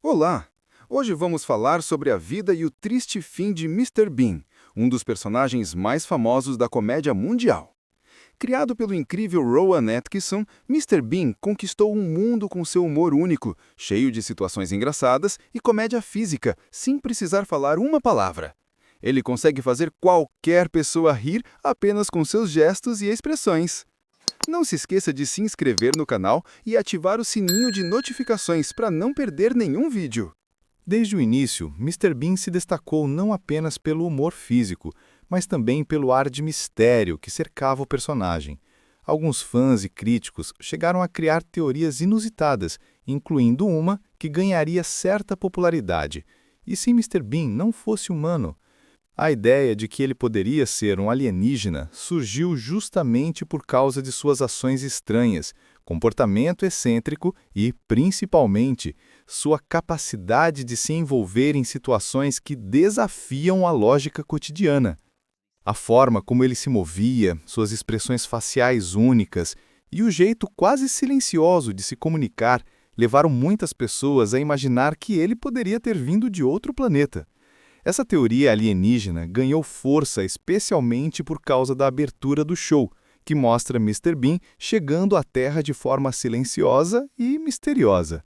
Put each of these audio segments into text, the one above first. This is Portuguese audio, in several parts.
Olá! Hoje vamos falar sobre a vida e o triste fim de Mister Bean, um dos personagens mais famosos da comédia mundial. Criado pelo incrível Rowan Atkinson, Mister Bean conquistou um mundo com seu humor único, cheio de situações engraçadas e comédia física, sem precisar falar uma palavra. Ele consegue fazer qualquer pessoa rir apenas com seus gestos e expressões. Não se esqueça de se inscrever no canal e ativar o sininho de notificações para não perder nenhum vídeo. Desde o início, Mister Bean se destacou não apenas pelo humor físico, mas também pelo ar de mistério que cercava o personagem. Alguns fãs e críticos chegaram a criar teorias inusitadas, incluindo uma que ganharia certa popularidade. E se Mister Bean não fosse humano? A ideia de que ele poderia ser um alienígena surgiu justamente por causa de suas ações estranhas, comportamento excêntrico e, principalmente, sua capacidade de se envolver em situações que desafiam a lógica cotidiana. A forma como ele se movia, suas expressões faciais únicas e o jeito quase silencioso de se comunicar levaram muitas pessoas a imaginar que ele poderia ter vindo de outro planeta. Essa teoria alienígena ganhou força especialmente por causa da abertura do show, que mostra Mister Bean chegando à Terra de forma silenciosa e misteriosa.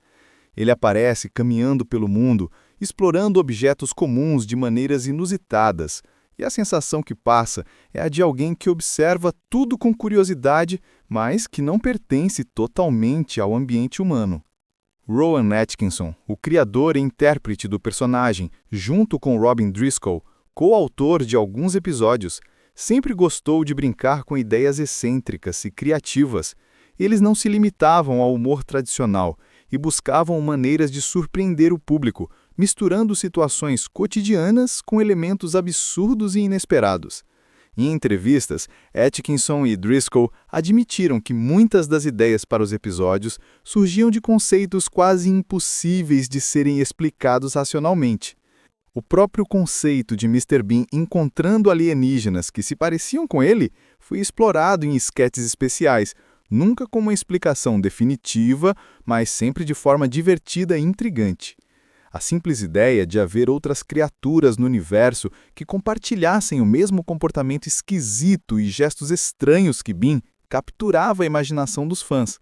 Ele aparece caminhando pelo mundo, explorando objetos comuns de maneiras inusitadas, e a sensação que passa é a de alguém que observa tudo com curiosidade, mas que não pertence totalmente ao ambiente humano. Rowan Atkinson, o criador e intérprete do personagem, junto com Robin Driscoll, coautor de alguns episódios, sempre gostou de brincar com ideias excêntricas e criativas. Eles não se limitavam ao humor tradicional e buscavam maneiras de surpreender o público, misturando situações cotidianas com elementos absurdos e inesperados. Em entrevistas, Atkinson e Driscoll admitiram que muitas das ideias para os episódios surgiam de conceitos quase impossíveis de serem explicados racionalmente. O próprio conceito de Mister Bean encontrando alienígenas que se pareciam com ele foi explorado em esquetes especiais, nunca com uma explicação definitiva, mas sempre de forma divertida e intrigante. A simples ideia de haver outras criaturas no universo que compartilhassem o mesmo comportamento esquisito e gestos estranhos que Bean capturava a imaginação dos fãs.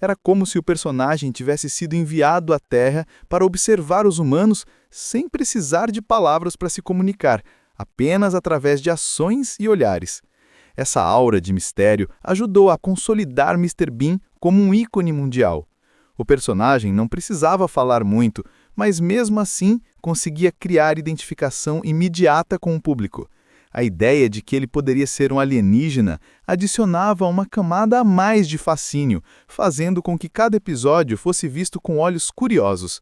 Era como se o personagem tivesse sido enviado à Terra para observar os humanos sem precisar de palavras para se comunicar, apenas através de ações e olhares. Essa aura de mistério ajudou a consolidar Mister Bean como um ícone mundial. O personagem não precisava falar muito, mas mesmo assim conseguia criar identificação imediata com o público. A ideia de que ele poderia ser um alienígena adicionava uma camada a mais de fascínio, fazendo com que cada episódio fosse visto com olhos curiosos.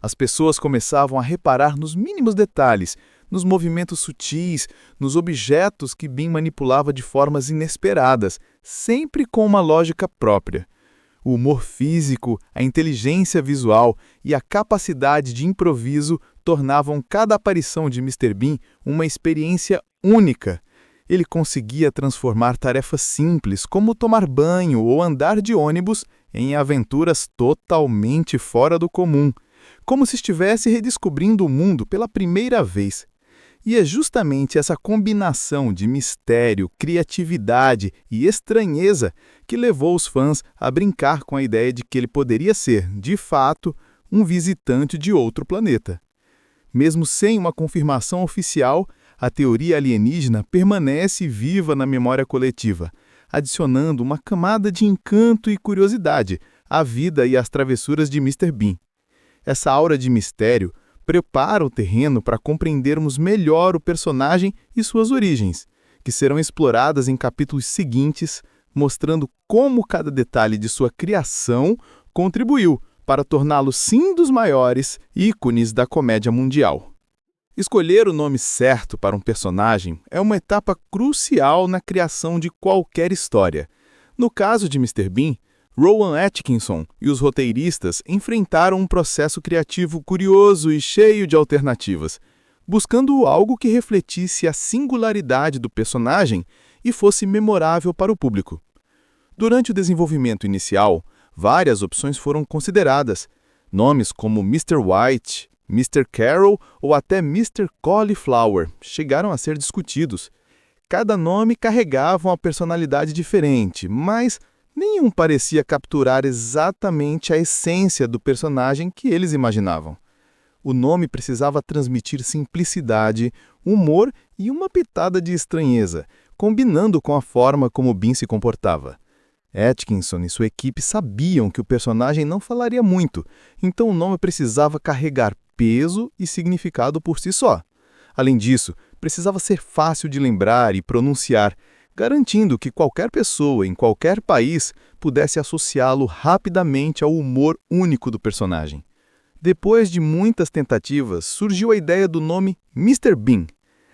As pessoas começavam a reparar nos mínimos detalhes, nos movimentos sutis, nos objetos que Bean manipulava de formas inesperadas, sempre com uma lógica própria. O humor físico, a inteligência visual e a capacidade de improviso tornavam cada aparição de Mister Bean uma experiência única. Ele conseguia transformar tarefas simples, como tomar banho ou andar de ônibus, em aventuras totalmente fora do comum, como se estivesse redescobrindo o mundo pela primeira vez. E é justamente essa combinação de mistério, criatividade e estranheza que levou os fãs a brincar com a ideia de que ele poderia ser, de fato, um visitante de outro planeta. Mesmo sem uma confirmação oficial, a teoria alienígena permanece viva na memória coletiva, adicionando uma camada de encanto e curiosidade à vida e às travessuras de Mister Bean. Essa aura de mistério prepara o terreno para compreendermos melhor o personagem e suas origens, que serão exploradas em capítulos seguintes, mostrando como cada detalhe de sua criação contribuiu para torná-lo sim dos maiores ícones da comédia mundial. Escolher o nome certo para um personagem é uma etapa crucial na criação de qualquer história. No caso de Mister Bean, Rowan Atkinson e os roteiristas enfrentaram um processo criativo curioso e cheio de alternativas, buscando algo que refletisse a singularidade do personagem e fosse memorável para o público. Durante o desenvolvimento inicial, várias opções foram consideradas. Nomes como Mr. White, Mr. Carroll ou até Mr. Cauliflower chegaram a ser discutidos. Cada nome carregava uma personalidade diferente, mas nenhum parecia capturar exatamente a essência do personagem que eles imaginavam. O nome precisava transmitir simplicidade, humor e uma pitada de estranheza, combinando com a forma como Bean se comportava. Atkinson e sua equipe sabiam que o personagem não falaria muito, então o nome precisava carregar peso e significado por si só. Além disso, precisava ser fácil de lembrar e pronunciar, garantindo que qualquer pessoa em qualquer país pudesse associá-lo rapidamente ao humor único do personagem. Depois de muitas tentativas, surgiu a ideia do nome Mr. Bean.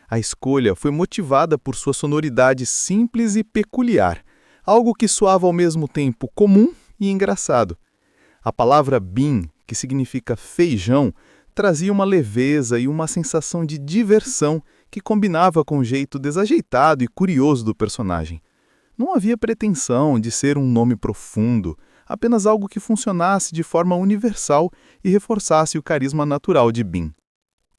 A escolha foi motivada por sua sonoridade simples e peculiar, algo que soava ao mesmo tempo comum e engraçado. A palavra bean, que significa feijão, trazia uma leveza e uma sensação de diversão que combinava com o jeito desajeitado e curioso do personagem. Não havia pretensão de ser um nome profundo, apenas algo que funcionasse de forma universal e reforçasse o carisma natural de Bean.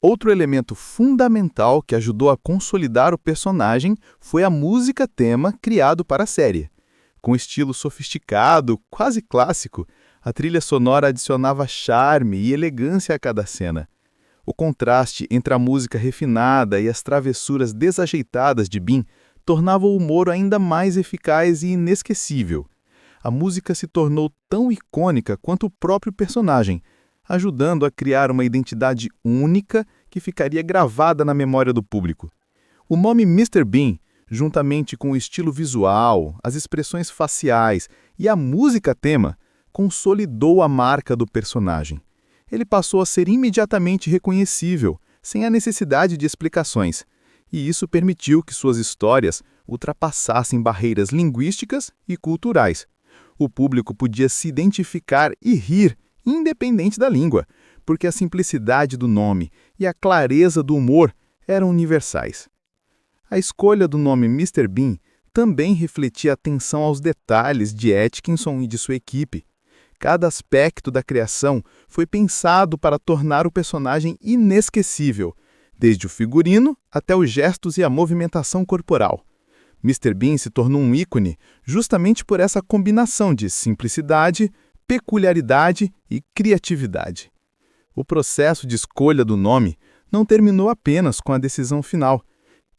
Outro elemento fundamental que ajudou a consolidar o personagem foi a música-tema criado para a série. Com estilo sofisticado, quase clássico, a trilha sonora adicionava charme e elegância a cada cena. O contraste entre a música refinada e as travessuras desajeitadas de Bean tornava o humor ainda mais eficaz e inesquecível. A música se tornou tão icônica quanto o próprio personagem, ajudando a criar uma identidade única que ficaria gravada na memória do público. O nome Mr. Bean, juntamente com o estilo visual, as expressões faciais e a música-tema, consolidou a marca do personagem. Ele passou a ser imediatamente reconhecível, sem a necessidade de explicações, e isso permitiu que suas histórias ultrapassassem barreiras linguísticas e culturais. O público podia se identificar e rir, independente da língua, porque a simplicidade do nome e a clareza do humor eram universais. A escolha do nome Mr. Bean também refletia atenção aos detalhes de Atkinson e de sua equipe. Cada aspecto da criação foi pensado para tornar o personagem inesquecível, desde o figurino até os gestos e a movimentação corporal. Mr. Bean se tornou um ícone justamente por essa combinação de simplicidade, peculiaridade e criatividade. O processo de escolha do nome não terminou apenas com a decisão final.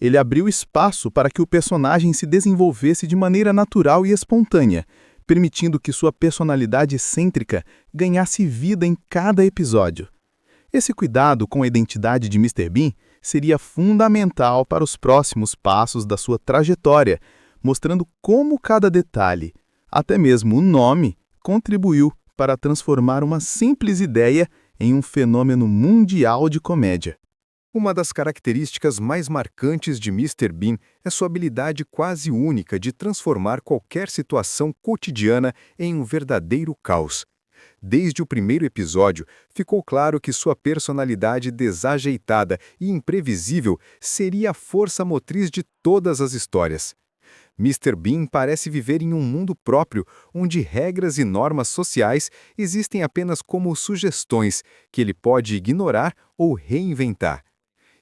Ele abriu espaço para que o personagem se desenvolvesse de maneira natural e espontânea, permitindo que sua personalidade excêntrica ganhasse vida em cada episódio. Esse cuidado com a identidade de Mr. Bean seria fundamental para os próximos passos da sua trajetória, mostrando como cada detalhe, até mesmo o nome, contribuiu para transformar uma simples ideia em um fenômeno mundial de comédia. Uma das características mais marcantes de Mr. Bean é sua habilidade quase única de transformar qualquer situação cotidiana em um verdadeiro caos. Desde o primeiro episódio, ficou claro que sua personalidade desajeitada e imprevisível seria a força motriz de todas as histórias. Mr. Bean parece viver em um mundo próprio, onde regras e normas sociais existem apenas como sugestões que ele pode ignorar ou reinventar.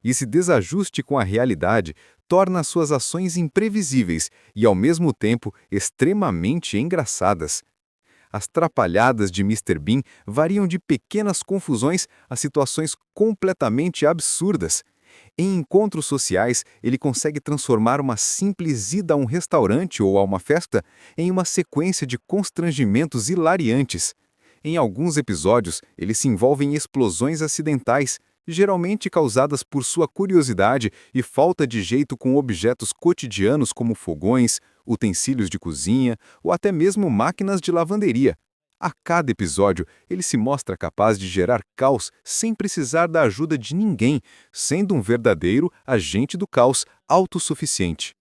Esse desajuste com a realidade torna suas ações imprevisíveis e, ao mesmo tempo, extremamente engraçadas. As trapalhadas de Mr. Bean variam de pequenas confusões a situações completamente absurdas. Em encontros sociais, ele consegue transformar uma simples ida a um restaurante ou a uma festa em uma sequência de constrangimentos hilariantes. Em alguns episódios, ele se envolve em explosões acidentais, geralmente causadas por sua curiosidade e falta de jeito com objetos cotidianos como fogões, utensílios de cozinha ou até mesmo máquinas de lavanderia. A cada episódio, ele se mostra capaz de gerar caos sem precisar da ajuda de ninguém, sendo um verdadeiro agente do caos autossuficiente.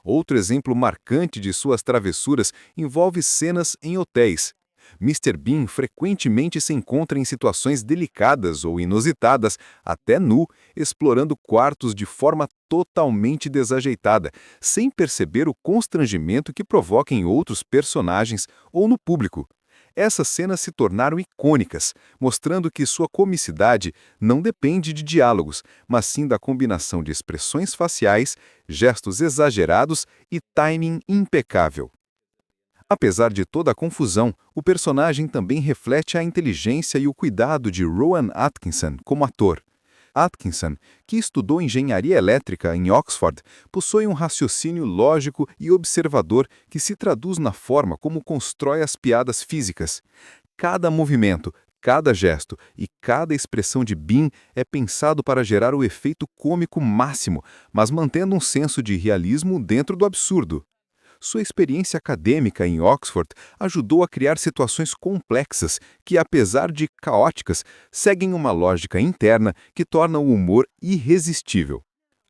Outro exemplo marcante de suas travessuras envolve cenas em hotéis. Mr. Bean frequentemente se encontra em situações delicadas ou inusitadas, até nu, explorando quartos de forma totalmente desajeitada, sem perceber o constrangimento que provoca em outros personagens ou no público. Essas cenas se tornaram icônicas, mostrando que sua comicidade não depende de diálogos, mas sim da combinação de expressões faciais, gestos exagerados e timing impecável. Apesar de toda a confusão, o personagem também reflete a inteligência e o cuidado de Rowan Atkinson como ator. Atkinson, que estudou engenharia elétrica em Oxford, possui um raciocínio lógico e observador que se traduz na forma como constrói as piadas físicas. Cada movimento, cada gesto e cada expressão de Bean é pensado para gerar o efeito cômico máximo, mas mantendo um senso de realismo dentro do absurdo. Sua experiência acadêmica em Oxford ajudou a criar situações complexas que, apesar de caóticas, seguem uma lógica interna que torna o humor irresistível.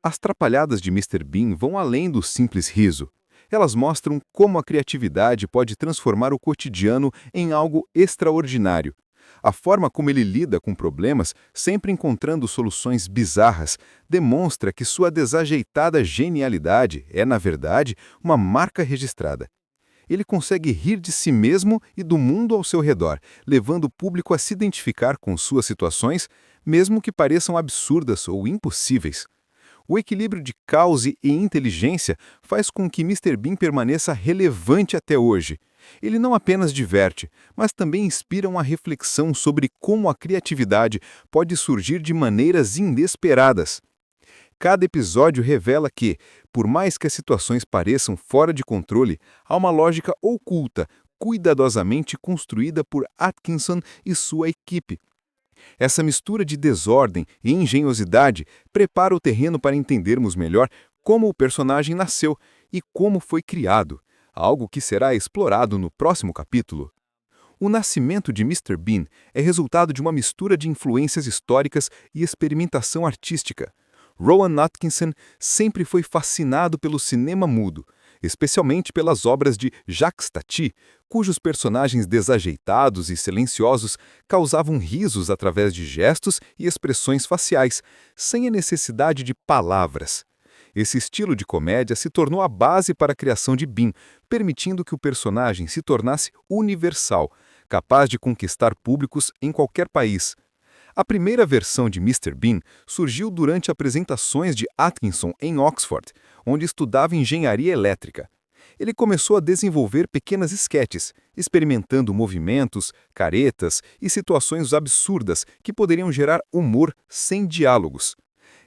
As trapalhadas de Mr. Bean vão além do simples riso. Elas mostram como a criatividade pode transformar o cotidiano em algo extraordinário. A forma como ele lida com problemas, sempre encontrando soluções bizarras, demonstra que sua desajeitada genialidade é, na verdade, uma marca registrada. Ele consegue rir de si mesmo e do mundo ao seu redor, levando o público a se identificar com suas situações, mesmo que pareçam absurdas ou impossíveis. O equilíbrio de caos e inteligência faz com que Mr. Bean permaneça relevante até hoje. Ele não apenas diverte, mas também inspira uma reflexão sobre como a criatividade pode surgir de maneiras inesperadas. Cada episódio revela que, por mais que as situações pareçam fora de controle, há uma lógica oculta, cuidadosamente construída por Atkinson e sua equipe. Essa mistura de desordem e engenhosidade prepara o terreno para entendermos melhor como o personagem nasceu e como foi criado, algo que será explorado no próximo capítulo. O nascimento de Mr. Bean é resultado de uma mistura de influências históricas e experimentação artística. Rowan Atkinson sempre foi fascinado pelo cinema mudo, especialmente pelas obras de Jacques Tati, cujos personagens desajeitados e silenciosos causavam risos através de gestos e expressões faciais, sem a necessidade de palavras. Esse estilo de comédia se tornou a base para a criação de Bean, permitindo que o personagem se tornasse universal, capaz de conquistar públicos em qualquer país. A primeira versão de Mr. Bean surgiu durante apresentações de Atkinson em Oxford, onde estudava engenharia elétrica. Ele começou a desenvolver pequenas esquetes, experimentando movimentos, caretas e situações absurdas que poderiam gerar humor sem diálogos.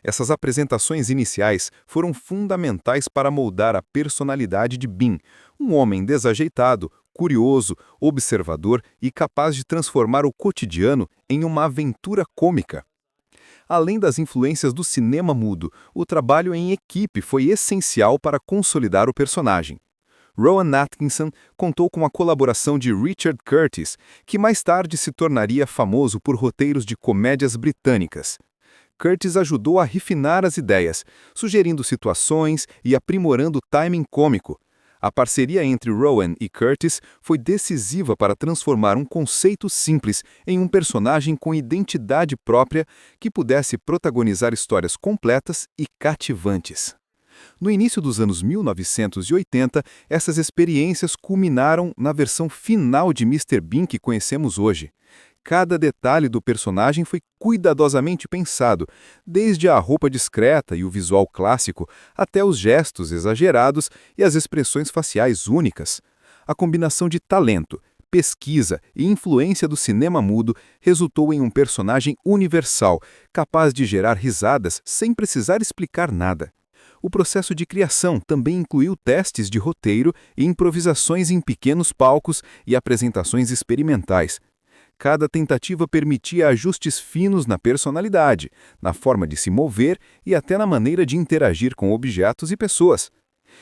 Essas apresentações iniciais foram fundamentais para moldar a personalidade de Bean, um homem desajeitado, curioso, observador e capaz de transformar o cotidiano em uma aventura cômica. Além das influências do cinema mudo, o trabalho em equipe foi essencial para consolidar o personagem. Rowan Atkinson contou com a colaboração de Richard Curtis, que mais tarde se tornaria famoso por roteiros de comédias britânicas. Curtis ajudou a refinar as ideias, sugerindo situações e aprimorando o timing cômico. A parceria entre Rowan e Curtis foi decisiva para transformar um conceito simples em um personagem com identidade própria que pudesse protagonizar histórias completas e cativantes. No início dos anos 1980, essas experiências culminaram na versão final de Mr. Bean que conhecemos hoje. Cada detalhe do personagem foi cuidadosamente pensado, desde a roupa discreta e o visual clássico, até os gestos exagerados e as expressões faciais únicas. A combinação de talento, pesquisa e influência do cinema mudo resultou em um personagem universal, capaz de gerar risadas sem precisar explicar nada. O processo de criação também incluiu testes de roteiro e improvisações em pequenos palcos e apresentações experimentais. Cada tentativa permitia ajustes finos na personalidade, na forma de se mover e até na maneira de interagir com objetos e pessoas.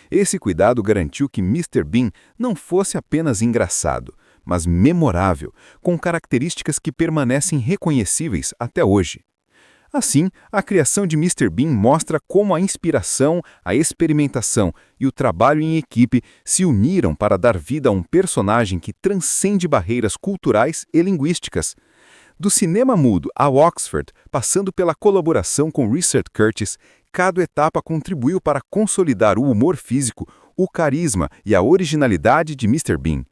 Esse cuidado garantiu que Mr. Bean não fosse apenas engraçado, mas memorável, com características que permanecem reconhecíveis até hoje. Assim, a criação de Mr. Bean mostra como a inspiração, a experimentação e o trabalho em equipe se uniram para dar vida a um personagem que transcende barreiras culturais e linguísticas. Do cinema mudo a Oxford, passando pela colaboração com Richard Curtis, cada etapa contribuiu para consolidar o humor físico, o carisma e a originalidade de Mr. Bean.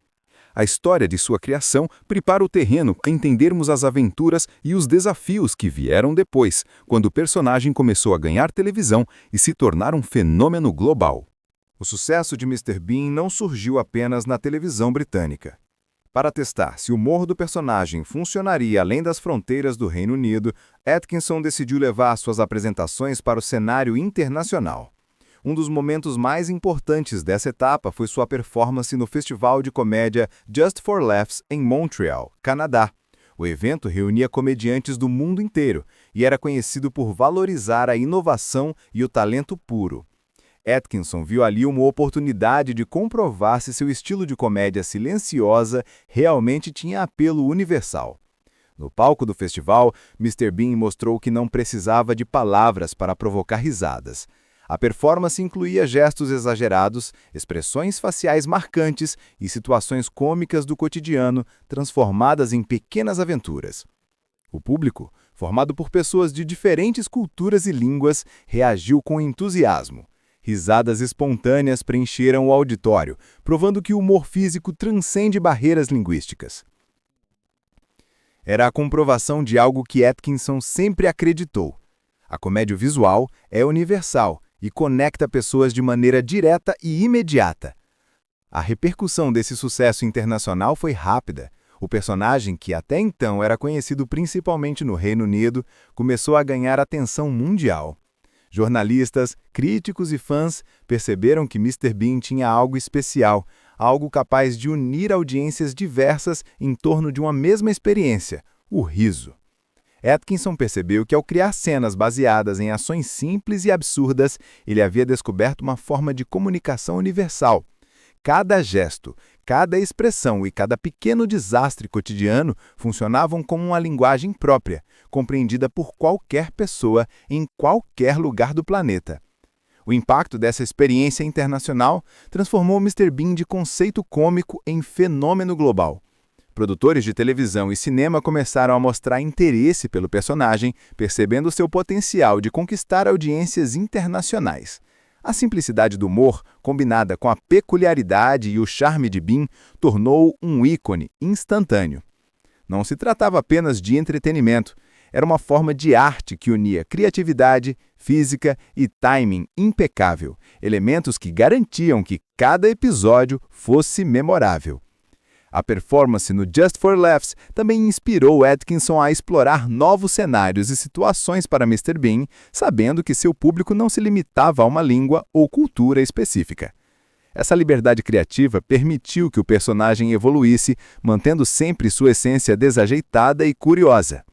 A história de sua criação prepara o terreno para entendermos as aventuras e os desafios que vieram depois, quando o personagem começou a ganhar televisão e se tornar um fenômeno global. O sucesso de Mr. Bean não surgiu apenas na televisão britânica. Para testar se o humor do personagem funcionaria além das fronteiras do Reino Unido, Atkinson decidiu levar suas apresentações para o cenário internacional. Um dos momentos mais importantes dessa etapa foi sua performance no festival de comédia Just for Laughs em Montreal, Canadá. O evento reunia comediantes do mundo inteiro e era conhecido por valorizar a inovação e o talento puro. Atkinson viu ali uma oportunidade de comprovar se seu estilo de comédia silenciosa realmente tinha apelo universal. No palco do festival, Mr. Bean mostrou que não precisava de palavras para provocar risadas. A performance incluía gestos exagerados, expressões faciais marcantes e situações cômicas do cotidiano transformadas em pequenas aventuras. O público, formado por pessoas de diferentes culturas e línguas, reagiu com entusiasmo. Risadas espontâneas preencheram o auditório, provando que o humor físico transcende barreiras linguísticas. Era a comprovação de algo que Atkinson sempre acreditou. A comédia visual é universal e conecta pessoas de maneira direta e imediata. A repercussão desse sucesso internacional foi rápida. O personagem, que até então era conhecido principalmente no Reino Unido, começou a ganhar atenção mundial. Jornalistas, críticos e fãs perceberam que Mr. Bean tinha algo especial, algo capaz de unir audiências diversas em torno de uma mesma experiência, o riso. Atkinson percebeu que ao criar cenas baseadas em ações simples e absurdas, ele havia descoberto uma forma de comunicação universal. Cada gesto, cada expressão e cada pequeno desastre cotidiano funcionavam como uma linguagem própria, compreendida por qualquer pessoa em qualquer lugar do planeta. O impacto dessa experiência internacional transformou Mr. Bean de conceito cômico em fenômeno global. Produtores de televisão e cinema começaram a mostrar interesse pelo personagem, percebendo seu potencial de conquistar audiências internacionais. A simplicidade do humor, combinada com a peculiaridade e o charme de Bean, tornou-o um ícone instantâneo. Não se tratava apenas de entretenimento, era uma forma de arte que unia criatividade, física e timing impecável, elementos que garantiam que cada episódio fosse memorável. A performance no Just for Laughs também inspirou Atkinson a explorar novos cenários e situações para Mr. Bean, sabendo que seu público não se limitava a uma língua ou cultura específica. Essa liberdade criativa permitiu que o personagem evoluísse, mantendo sempre sua essência desajeitada e curiosa.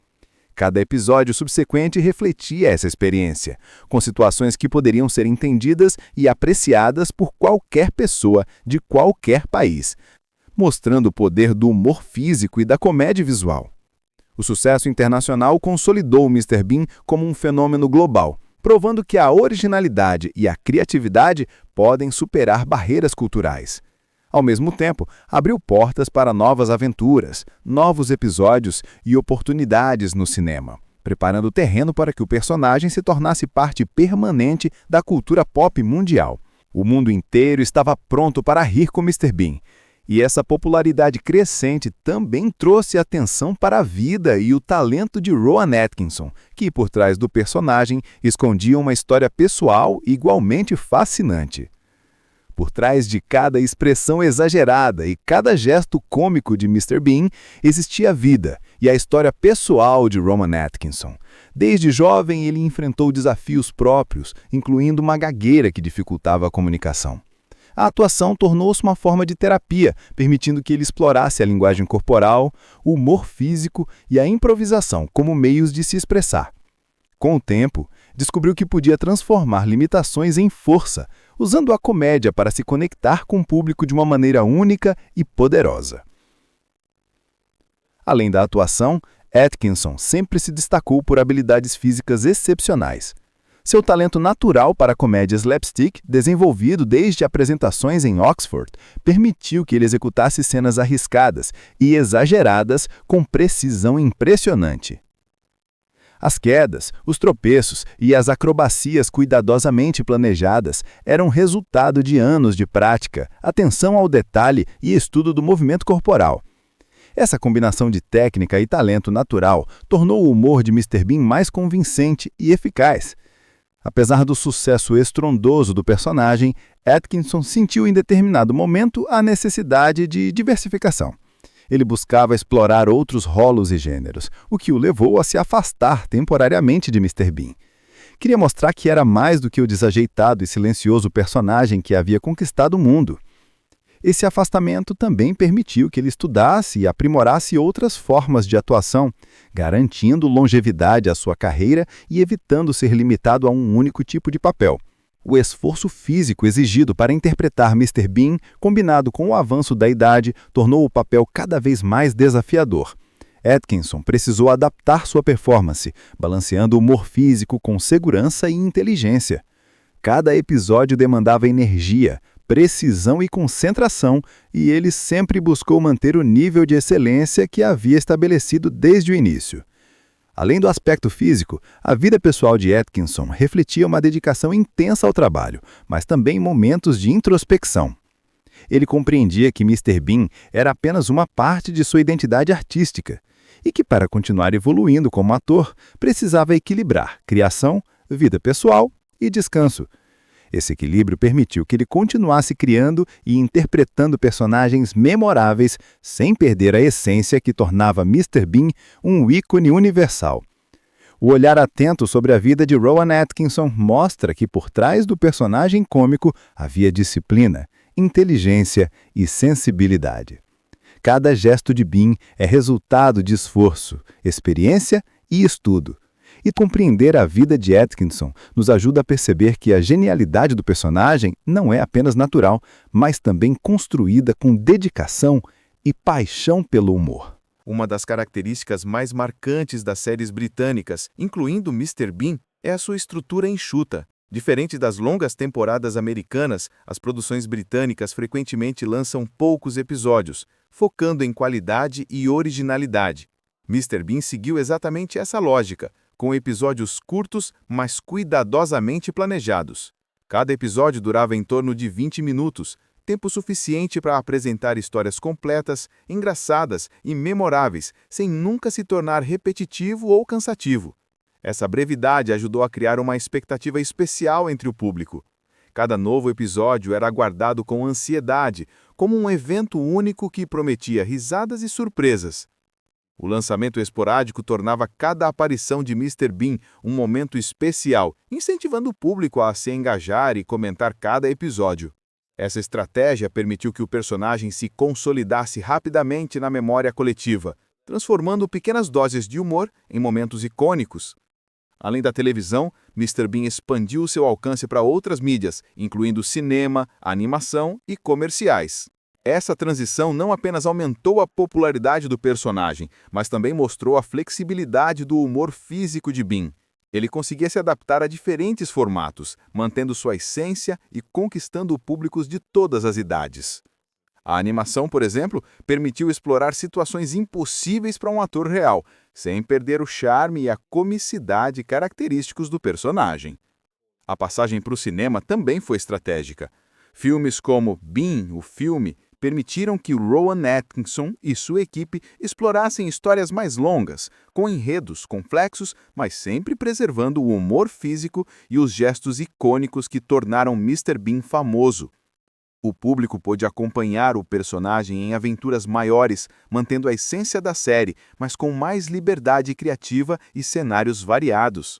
Cada episódio subsequente refletia essa experiência, com situações que poderiam ser entendidas e apreciadas por qualquer pessoa de qualquer país, mostrando o poder do humor físico e da comédia visual. O sucesso internacional consolidou o Mr. Bean como um fenômeno global, provando que a originalidade e a criatividade podem superar barreiras culturais. Ao mesmo tempo, abriu portas para novas aventuras, novos episódios e oportunidades no cinema, preparando o terreno para que o personagem se tornasse parte permanente da cultura pop mundial. O mundo inteiro estava pronto para rir com Mr. Bean, e essa popularidade crescente também trouxe atenção para a vida e o talento de Rowan Atkinson, que por trás do personagem escondia uma história pessoal igualmente fascinante. Por trás de cada expressão exagerada e cada gesto cômico de Mr. Bean, existia a vida e a história pessoal de Rowan Atkinson. Desde jovem, ele enfrentou desafios próprios, incluindo uma gagueira que dificultava a comunicação. A atuação tornou-se uma forma de terapia, permitindo que ele explorasse a linguagem corporal, o humor físico e a improvisação como meios de se expressar. Com o tempo, descobriu que podia transformar limitações em força, usando a comédia para se conectar com o público de uma maneira única e poderosa. Além da atuação, Atkinson sempre se destacou por habilidades físicas excepcionais. Seu talento natural para a comédia slapstick, desenvolvido desde apresentações em Oxford, permitiu que ele executasse cenas arriscadas e exageradas com precisão impressionante. As quedas, os tropeços e as acrobacias cuidadosamente planejadas eram resultado de anos de prática, atenção ao detalhe e estudo do movimento corporal. Essa combinação de técnica e talento natural tornou o humor de Mr. Bean mais convincente e eficaz. Apesar do sucesso estrondoso do personagem, Atkinson sentiu em determinado momento a necessidade de diversificação. Ele buscava explorar outros rolos e gêneros, o que o levou a se afastar temporariamente de Mr. Bean. Queria mostrar que era mais do que o desajeitado e silencioso personagem que havia conquistado o mundo. Esse afastamento também permitiu que ele estudasse e aprimorasse outras formas de atuação, garantindo longevidade à sua carreira e evitando ser limitado a um único tipo de papel. O esforço físico exigido para interpretar Mr. Bean, combinado com o avanço da idade, tornou o papel cada vez mais desafiador. Atkinson precisou adaptar sua performance, balanceando o humor físico com segurança e inteligência. Cada episódio demandava energia, precisão e concentração, e ele sempre buscou manter o nível de excelência que havia estabelecido desde o início. Além do aspecto físico, a vida pessoal de Atkinson refletia uma dedicação intensa ao trabalho, mas também momentos de introspecção. Ele compreendia que Mr. Bean era apenas uma parte de sua identidade artística e que, para continuar evoluindo como ator, precisava equilibrar criação, vida pessoal e descanso. Esse equilíbrio permitiu que ele continuasse criando e interpretando personagens memoráveis sem perder a essência que tornava Mr. Bean um ícone universal. O olhar atento sobre a vida de Rowan Atkinson mostra que por trás do personagem cômico havia disciplina, inteligência e sensibilidade. Cada gesto de Bean é resultado de esforço, experiência e estudo. E compreender a vida de Atkinson nos ajuda a perceber que a genialidade do personagem não é apenas natural, mas também construída com dedicação e paixão pelo humor. Uma das características mais marcantes das séries britânicas, incluindo Mr. Bean, é a sua estrutura enxuta. Diferente das longas temporadas americanas, as produções britânicas frequentemente lançam poucos episódios, focando em qualidade e originalidade. Mr. Bean seguiu exatamente essa lógica, com episódios curtos, mas cuidadosamente planejados. Cada episódio durava em torno de 20 minutos, tempo suficiente para apresentar histórias completas, engraçadas e memoráveis, sem nunca se tornar repetitivo ou cansativo. Essa brevidade ajudou a criar uma expectativa especial entre o público. Cada novo episódio era aguardado com ansiedade, como um evento único que prometia risadas e surpresas. O lançamento esporádico tornava cada aparição de Mr. Bean um momento especial, incentivando o público a se engajar e comentar cada episódio. Essa estratégia permitiu que o personagem se consolidasse rapidamente na memória coletiva, transformando pequenas doses de humor em momentos icônicos. Além da televisão, Mr. Bean expandiu seu alcance para outras mídias, incluindo cinema, animação e comerciais. Essa transição não apenas aumentou a popularidade do personagem, mas também mostrou a flexibilidade do humor físico de Bean. Ele conseguia se adaptar a diferentes formatos, mantendo sua essência e conquistando públicos de todas as idades. A animação, por exemplo, permitiu explorar situações impossíveis para um ator real, sem perder o charme e a comicidade característicos do personagem. A passagem para o cinema também foi estratégica. Filmes como Bean, o filme, permitiram que Rowan Atkinson e sua equipe explorassem histórias mais longas, com enredos complexos, mas sempre preservando o humor físico e os gestos icônicos que tornaram Mr. Bean famoso. O público pôde acompanhar o personagem em aventuras maiores, mantendo a essência da série, mas com mais liberdade criativa e cenários variados.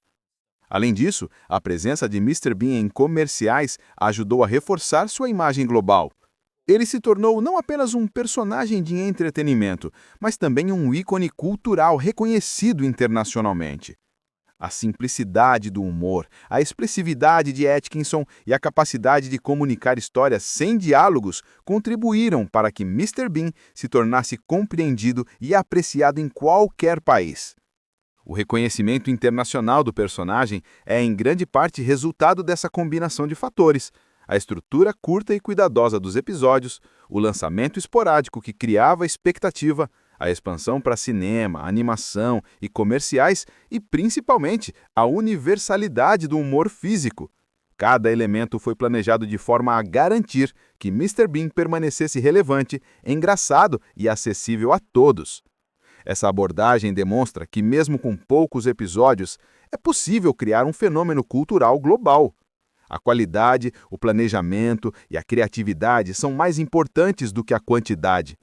Além disso, a presença de Mr. Bean em comerciais ajudou a reforçar sua imagem global. Ele se tornou não apenas um personagem de entretenimento, mas também um ícone cultural reconhecido internacionalmente. A simplicidade do humor, a expressividade de Atkinson e a capacidade de comunicar histórias sem diálogos contribuíram para que Mr. Bean se tornasse compreendido e apreciado em qualquer país. O reconhecimento internacional do personagem é em grande parte resultado dessa combinação de fatores: a estrutura curta e cuidadosa dos episódios, o lançamento esporádico que criava expectativa, a expansão para cinema, animação e comerciais e, principalmente, a universalidade do humor físico. Cada elemento foi planejado de forma a garantir que Mr. Bean permanecesse relevante, engraçado e acessível a todos. Essa abordagem demonstra que, mesmo com poucos episódios, é possível criar um fenômeno cultural global. A qualidade, o planejamento e a criatividade são mais importantes do que a quantidade.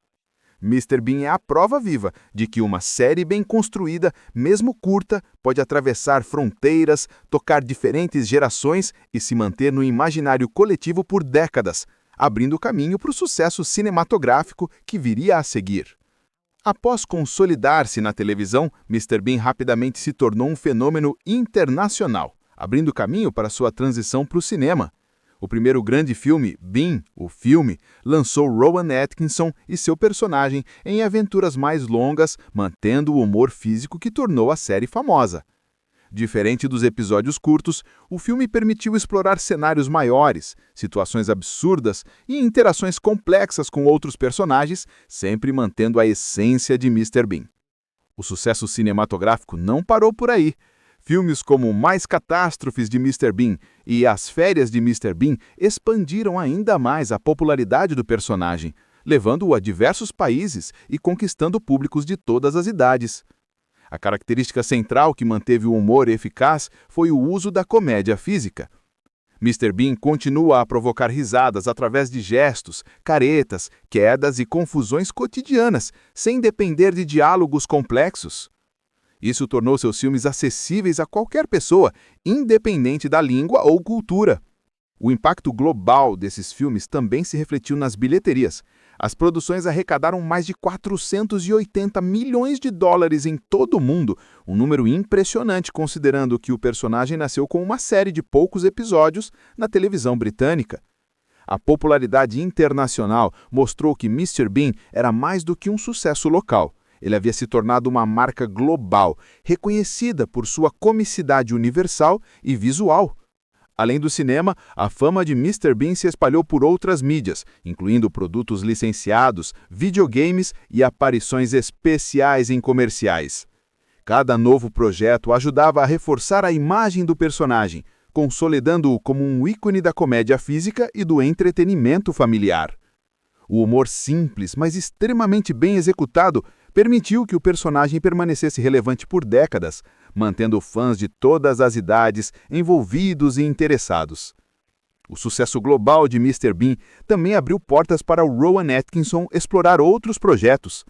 Mr. Bean é a prova viva de que uma série bem construída, mesmo curta, pode atravessar fronteiras, tocar diferentes gerações e se manter no imaginário coletivo por décadas, abrindo caminho para o sucesso cinematográfico que viria a seguir. Após consolidar-se na televisão, Mr. Bean rapidamente se tornou um fenômeno internacional, abrindo caminho para sua transição para o cinema. O primeiro grande filme, Bean, o filme, lançou Rowan Atkinson e seu personagem em aventuras mais longas, mantendo o humor físico que tornou a série famosa. Diferente dos episódios curtos, o filme permitiu explorar cenários maiores, situações absurdas e interações complexas com outros personagens, sempre mantendo a essência de Mr. Bean. O sucesso cinematográfico não parou por aí. Filmes como Mais Catástrofes de Mr. Bean e As Férias de Mr. Bean expandiram ainda mais a popularidade do personagem, levando-o a diversos países e conquistando públicos de todas as idades. A característica central que manteve o humor eficaz foi o uso da comédia física. Mr. Bean continua a provocar risadas através de gestos, caretas, quedas e confusões cotidianas, sem depender de diálogos complexos. Isso tornou seus filmes acessíveis a qualquer pessoa, independente da língua ou cultura. O impacto global desses filmes também se refletiu nas bilheterias. As produções arrecadaram mais de 480 milhões de dólares em todo o mundo, um número impressionante considerando que o personagem nasceu com uma série de poucos episódios na televisão britânica. A popularidade internacional mostrou que Mr. Bean era mais do que um sucesso local. Ele havia se tornado uma marca global, reconhecida por sua comicidade universal e visual. Além do cinema, a fama de Mr. Bean se espalhou por outras mídias, incluindo produtos licenciados, videogames e aparições especiais em comerciais. Cada novo projeto ajudava a reforçar a imagem do personagem, consolidando-o como um ícone da comédia física e do entretenimento familiar. O humor simples, mas extremamente bem executado, permitiu que o personagem permanecesse relevante por décadas, mantendo fãs de todas as idades envolvidos e interessados. O sucesso global de Mr. Bean também abriu portas para o Rowan Atkinson explorar outros projetos.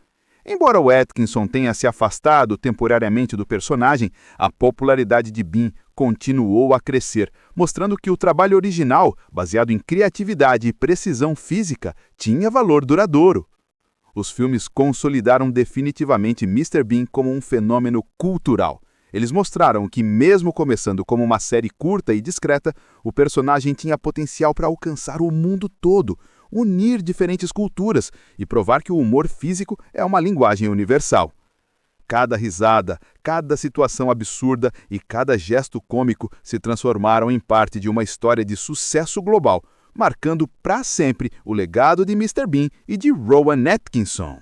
Embora o Atkinson tenha se afastado temporariamente do personagem, a popularidade de Bean continuou a crescer, mostrando que o trabalho original, baseado em criatividade e precisão física, tinha valor duradouro. Os filmes consolidaram definitivamente Mr. Bean como um fenômeno cultural. Eles mostraram que, mesmo começando como uma série curta e discreta, o personagem tinha potencial para alcançar o mundo todo, unir diferentes culturas e provar que o humor físico é uma linguagem universal. Cada risada, cada situação absurda e cada gesto cômico se transformaram em parte de uma história de sucesso global, marcando para sempre o legado de Mr. Bean e de Rowan Atkinson.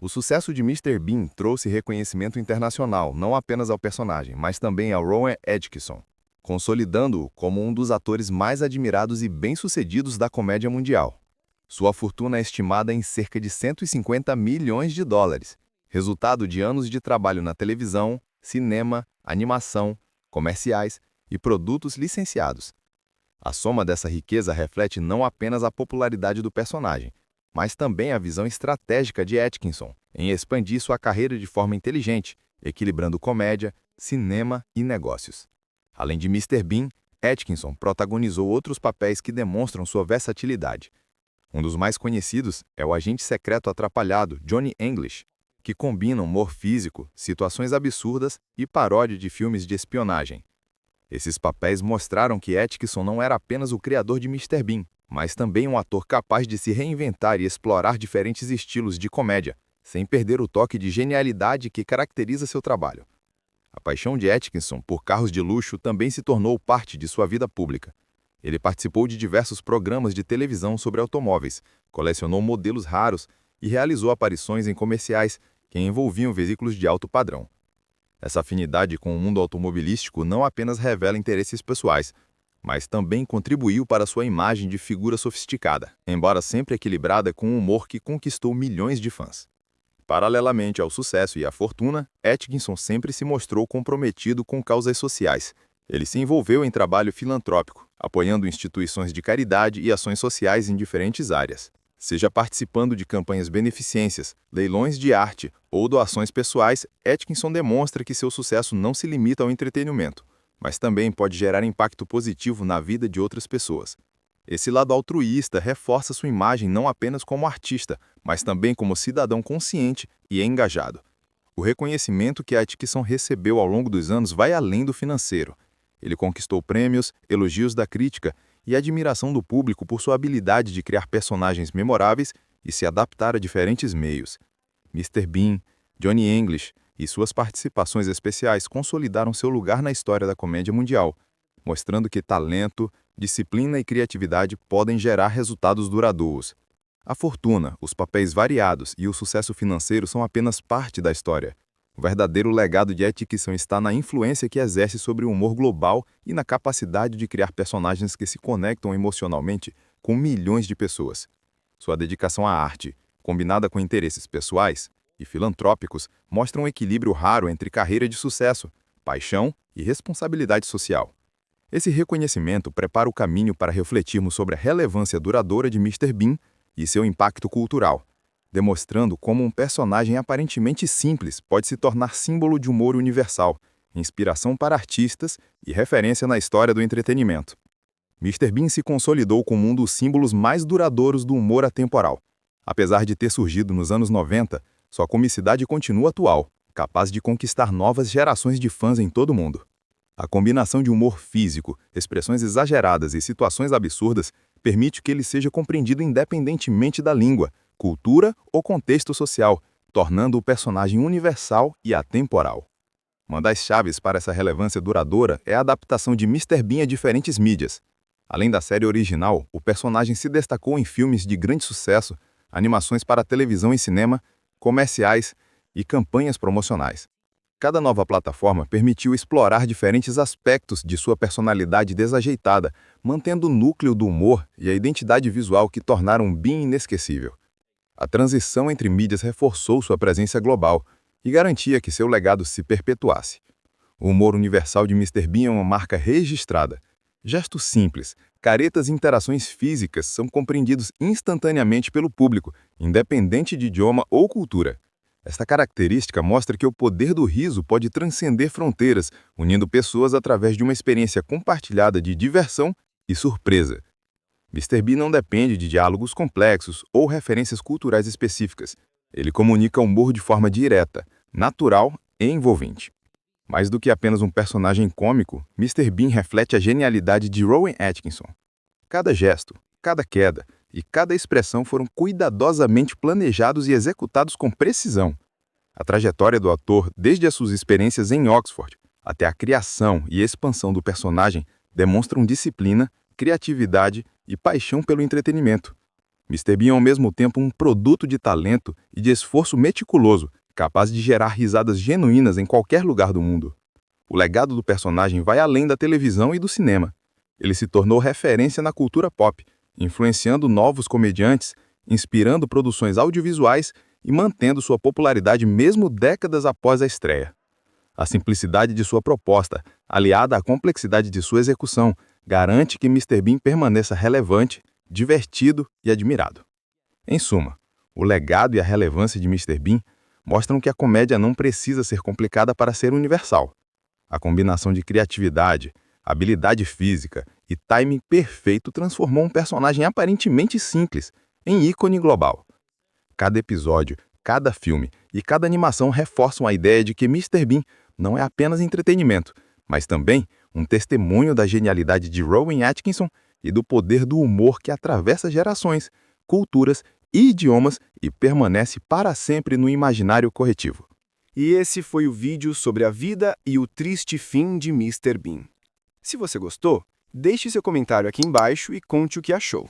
O sucesso de Mr. Bean trouxe reconhecimento internacional não apenas ao personagem, mas também ao Rowan Atkinson, consolidando-o como um dos atores mais admirados e bem-sucedidos da comédia mundial. Sua fortuna é estimada em cerca de 150 milhões de dólares, resultado de anos de trabalho na televisão, cinema, animação, comerciais e produtos licenciados. A soma dessa riqueza reflete não apenas a popularidade do personagem, mas também a visão estratégica de Atkinson em expandir sua carreira de forma inteligente, equilibrando comédia, cinema e negócios. Além de Mr. Bean, Atkinson protagonizou outros papéis que demonstram sua versatilidade. Um dos mais conhecidos é o agente secreto atrapalhado Johnny English, que combina humor físico, situações absurdas e paródia de filmes de espionagem. Esses papéis mostraram que Atkinson não era apenas o criador de Mr. Bean, mas também um ator capaz de se reinventar e explorar diferentes estilos de comédia, sem perder o toque de genialidade que caracteriza seu trabalho. A paixão de Atkinson por carros de luxo também se tornou parte de sua vida pública. Ele participou de diversos programas de televisão sobre automóveis, colecionou modelos raros e realizou aparições em comerciais que envolviam veículos de alto padrão. Essa afinidade com o mundo automobilístico não apenas revela interesses pessoais, mas também contribuiu para sua imagem de figura sofisticada, embora sempre equilibrada com um humor que conquistou milhões de fãs. Paralelamente ao sucesso e à fortuna, Atkinson sempre se mostrou comprometido com causas sociais. Ele se envolveu em trabalho filantrópico, apoiando instituições de caridade e ações sociais em diferentes áreas. Seja participando de campanhas beneficências, leilões de arte ou doações pessoais, Atkinson demonstra que seu sucesso não se limita ao entretenimento, mas também pode gerar impacto positivo na vida de outras pessoas. Esse lado altruísta reforça sua imagem não apenas como artista, mas também como cidadão consciente e engajado. O reconhecimento que Atkinson recebeu ao longo dos anos vai além do financeiro. Ele conquistou prêmios, elogios da crítica e admiração do público por sua habilidade de criar personagens memoráveis e se adaptar a diferentes meios. Mr. Bean, Johnny English e suas participações especiais consolidaram seu lugar na história da comédia mundial, mostrando que talento, disciplina e criatividade podem gerar resultados duradouros. A fortuna, os papéis variados e o sucesso financeiro são apenas parte da história. O verdadeiro legado de Atkinson está na influência que exerce sobre o humor global e na capacidade de criar personagens que se conectam emocionalmente com milhões de pessoas. Sua dedicação à arte, combinada com interesses pessoais e filantrópicos, mostra um equilíbrio raro entre carreira de sucesso, paixão e responsabilidade social. Esse reconhecimento prepara o caminho para refletirmos sobre a relevância duradoura de Mr. Bean e seu impacto cultural, demonstrando como um personagem aparentemente simples pode se tornar símbolo de humor universal, inspiração para artistas e referência na história do entretenimento. Mr. Bean se consolidou como um dos símbolos mais duradouros do humor atemporal. Apesar de ter surgido nos anos 90, sua comicidade continua atual, capaz de conquistar novas gerações de fãs em todo o mundo. A combinação de humor físico, expressões exageradas e situações absurdas permite que ele seja compreendido independentemente da língua, cultura ou contexto social, tornando o personagem universal e atemporal. Uma das chaves para essa relevância duradoura é a adaptação de Mr. Bean a diferentes mídias. Além da série original, o personagem se destacou em filmes de grande sucesso, animações para televisão e cinema, comerciais e campanhas promocionais. Cada nova plataforma permitiu explorar diferentes aspectos de sua personalidade desajeitada, mantendo o núcleo do humor e a identidade visual que tornaram Bean inesquecível. A transição entre mídias reforçou sua presença global e garantia que seu legado se perpetuasse. O humor universal de Mr. Bean é uma marca registrada. Gestos simples, caretas e interações físicas são compreendidos instantaneamente pelo público, independente de idioma ou cultura. Esta característica mostra que o poder do riso pode transcender fronteiras, unindo pessoas através de uma experiência compartilhada de diversão e surpresa. Mr. Bean não depende de diálogos complexos ou referências culturais específicas. Ele comunica humor de forma direta, natural e envolvente. Mais do que apenas um personagem cômico, Mr. Bean reflete a genialidade de Rowan Atkinson. Cada gesto, cada queda e cada expressão foram cuidadosamente planejados e executados com precisão. A trajetória do ator, desde as suas experiências em Oxford até a criação e expansão do personagem, demonstram disciplina, criatividade e paixão pelo entretenimento. Mr. Bean é ao mesmo tempo um produto de talento e de esforço meticuloso, capaz de gerar risadas genuínas em qualquer lugar do mundo. O legado do personagem vai além da televisão e do cinema. Ele se tornou referência na cultura pop, influenciando novos comediantes, inspirando produções audiovisuais e mantendo sua popularidade mesmo décadas após a estreia. A simplicidade de sua proposta, aliada à complexidade de sua execução, garante que Mr. Bean permaneça relevante, divertido e admirado. Em suma, o legado e a relevância de Mr. Bean mostram que a comédia não precisa ser complicada para ser universal. A combinação de criatividade, habilidade física e timing perfeito transformou um personagem aparentemente simples em ícone global. Cada episódio, cada filme e cada animação reforçam a ideia de que Mr. Bean não é apenas entretenimento, mas também um testemunho da genialidade de Rowan Atkinson e do poder do humor que atravessa gerações, culturas e idiomas e permanece para sempre no imaginário coletivo. E esse foi o vídeo sobre a vida e o triste fim de Mr. Bean. Se você gostou, deixe seu comentário aqui embaixo e conte o que achou.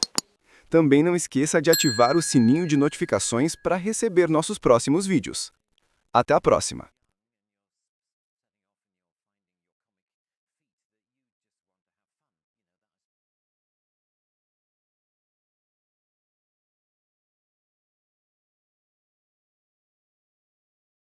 Também não esqueça de ativar o sininho de notificações para receber nossos próximos vídeos. Até a próxima!